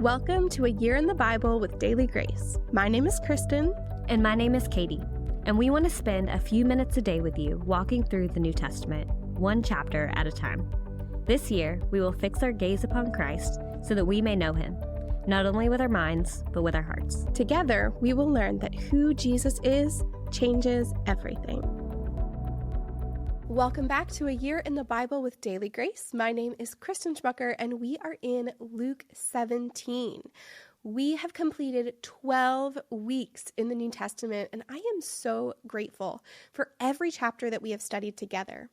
Welcome to A Year in the Bible with Daily Grace. My name is Kristen. And my name is Katie. And we want to spend a few minutes a day with you walking through the New Testament, one chapter at a time. This year, we will fix our gaze upon Christ so that we may know him, not only with our minds, but with our hearts. Together, we will learn that who Jesus is changes everything. Welcome back to A Year in the Bible with Daily Grace. My name is Kristen Schmucker, and we are in Luke 17. We have completed 12 weeks in the New Testament, and I am so grateful for every chapter that we have studied together.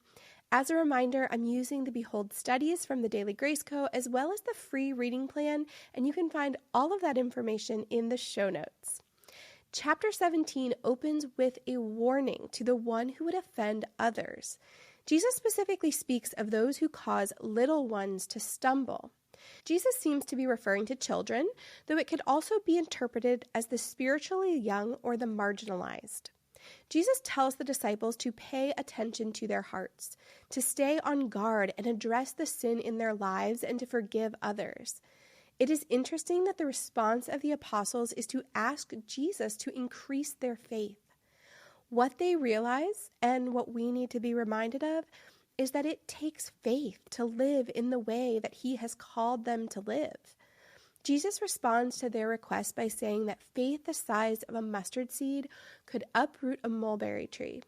As a reminder, I'm using the Behold studies from the Daily Grace Co. as well as the free reading plan, and you can find all of that information in the show notes. Chapter 17 opens with a warning to the one who would offend others. Jesus specifically speaks of those who cause little ones to stumble. Jesus seems to be referring to children, though it could also be interpreted as the spiritually young or the marginalized. Jesus tells the disciples to pay attention to their hearts, to stay on guard and address the sin in their lives and to forgive others. It is interesting that the response of the apostles is to ask Jesus to increase their faith. What they realize, and what we need to be reminded of, is that it takes faith to live in the way that he has called them to live. Jesus responds to their request by saying that faith the size of a mustard seed could uproot a mulberry tree.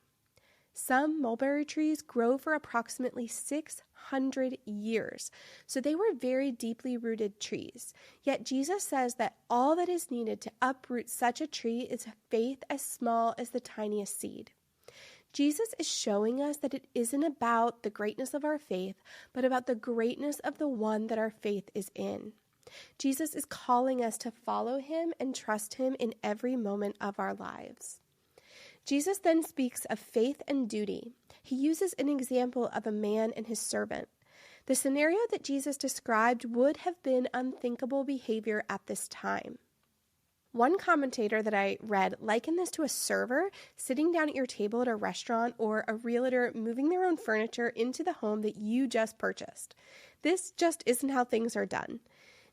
Some mulberry trees grow for approximately 600 years, so they were very deeply rooted trees. Yet Jesus says that all that is needed to uproot such a tree is faith as small as the tiniest seed. Jesus is showing us that it isn't about the greatness of our faith, but about the greatness of the one that our faith is in. Jesus is calling us to follow him and trust him in every moment of our lives. Jesus then speaks of faith and duty. He uses an example of a man and his servant. The scenario that Jesus described would have been unthinkable behavior at this time. One commentator that I read likened this to a server sitting down at your table at a restaurant or a realtor moving their own furniture into the home that you just purchased. This just isn't how things are done.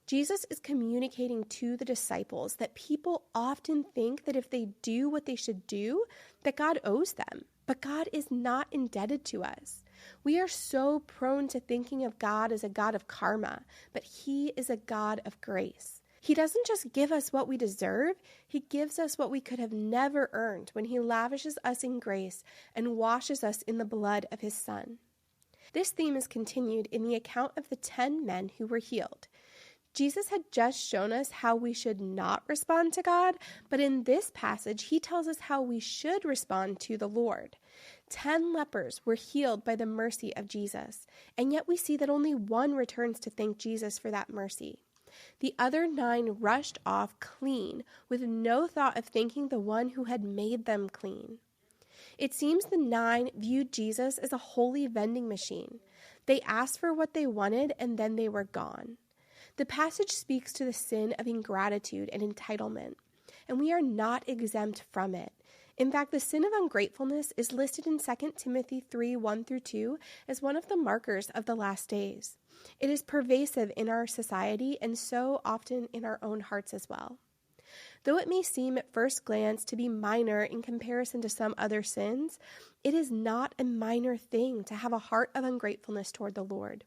Jesus is communicating to the disciples that people often think that if they do what they should do, that God owes them. But God is not indebted to us. We are so prone to thinking of God as a God of karma, but he is a God of grace. He doesn't just give us what we deserve, he gives us what we could have never earned when he lavishes us in grace and washes us in the blood of his Son. This theme is continued in the account of the 10 men who were healed. Jesus had just shown us how we should not respond to God, but in this passage, he tells us how we should respond to the Lord. 10 lepers were healed by the mercy of Jesus, and yet we see that only one returns to thank Jesus for that mercy. The other 9 rushed off clean, with no thought of thanking the one who had made them clean. It seems the 9 viewed Jesus as a holy vending machine. They asked for what they wanted, and then they were gone. The passage speaks to the sin of ingratitude and entitlement, and we are not exempt from it. In fact, the sin of ungratefulness is listed in 2 Timothy 3:1-2 as one of the markers of the last days. It is pervasive in our society and so often in our own hearts as well. Though it may seem at first glance to be minor in comparison to some other sins, it is not a minor thing to have a heart of ungratefulness toward the Lord.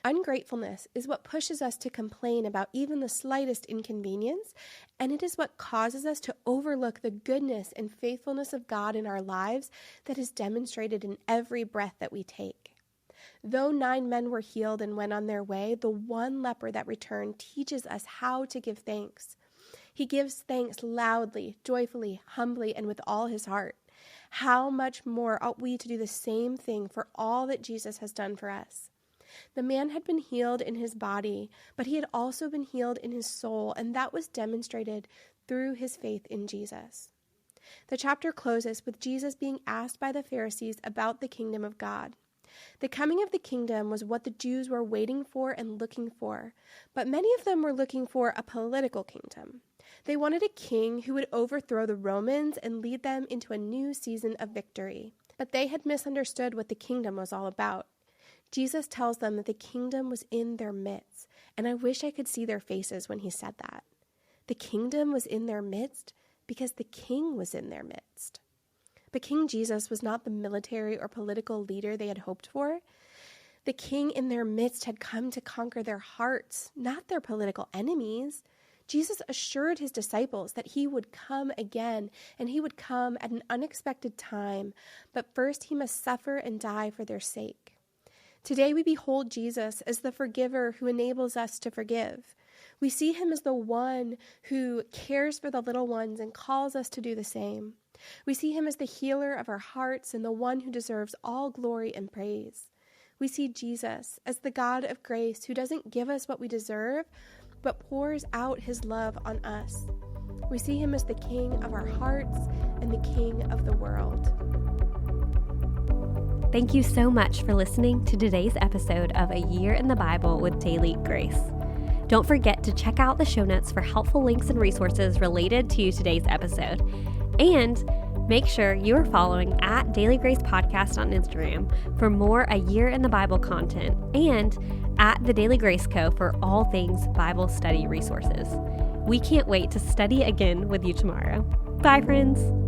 Ungratefulness is what pushes us to complain about even the slightest inconvenience, and it is what causes us to overlook the goodness and faithfulness of God in our lives that is demonstrated in every breath that we take. Though 9 men were healed and went on their way, the one leper that returned teaches us how to give thanks. He gives thanks loudly, joyfully, humbly, and with all his heart. How much more ought we to do the same thing for all that Jesus has done for us? The man had been healed in his body, but he had also been healed in his soul, and that was demonstrated through his faith in Jesus. The chapter closes with Jesus being asked by the Pharisees about the kingdom of God. The coming of the kingdom was what the Jews were waiting for and looking for, but many of them were looking for a political kingdom. They wanted a king who would overthrow the Romans and lead them into a new season of victory, but they had misunderstood what the kingdom was all about. Jesus tells them that the kingdom was in their midst, And I wish I could see their faces when he said that. The kingdom was in their midst because the king was in their midst. But King Jesus was not the military or political leader they had hoped for. The king in their midst had come to conquer their hearts, not their political enemies. Jesus assured his disciples that he would come again, and he would come at an unexpected time, but first he must suffer and die for their sake. Today we behold Jesus as the forgiver who enables us to forgive. We see him as the one who cares for the little ones and calls us to do the same. We see him as the healer of our hearts and the one who deserves all glory and praise. We see Jesus as the God of grace who doesn't give us what we deserve, but pours out his love on us. We see him as the King of our hearts and the King of the world. Thank you so much for listening to today's episode of A Year in the Bible with Daily Grace. Don't forget to check out the show notes for helpful links and resources related to today's episode. And make sure you are following at Daily Grace Podcast on Instagram for more A Year in the Bible content, and at the Daily Grace Co. for all things Bible study resources. We can't wait to study again with you tomorrow. Bye, friends.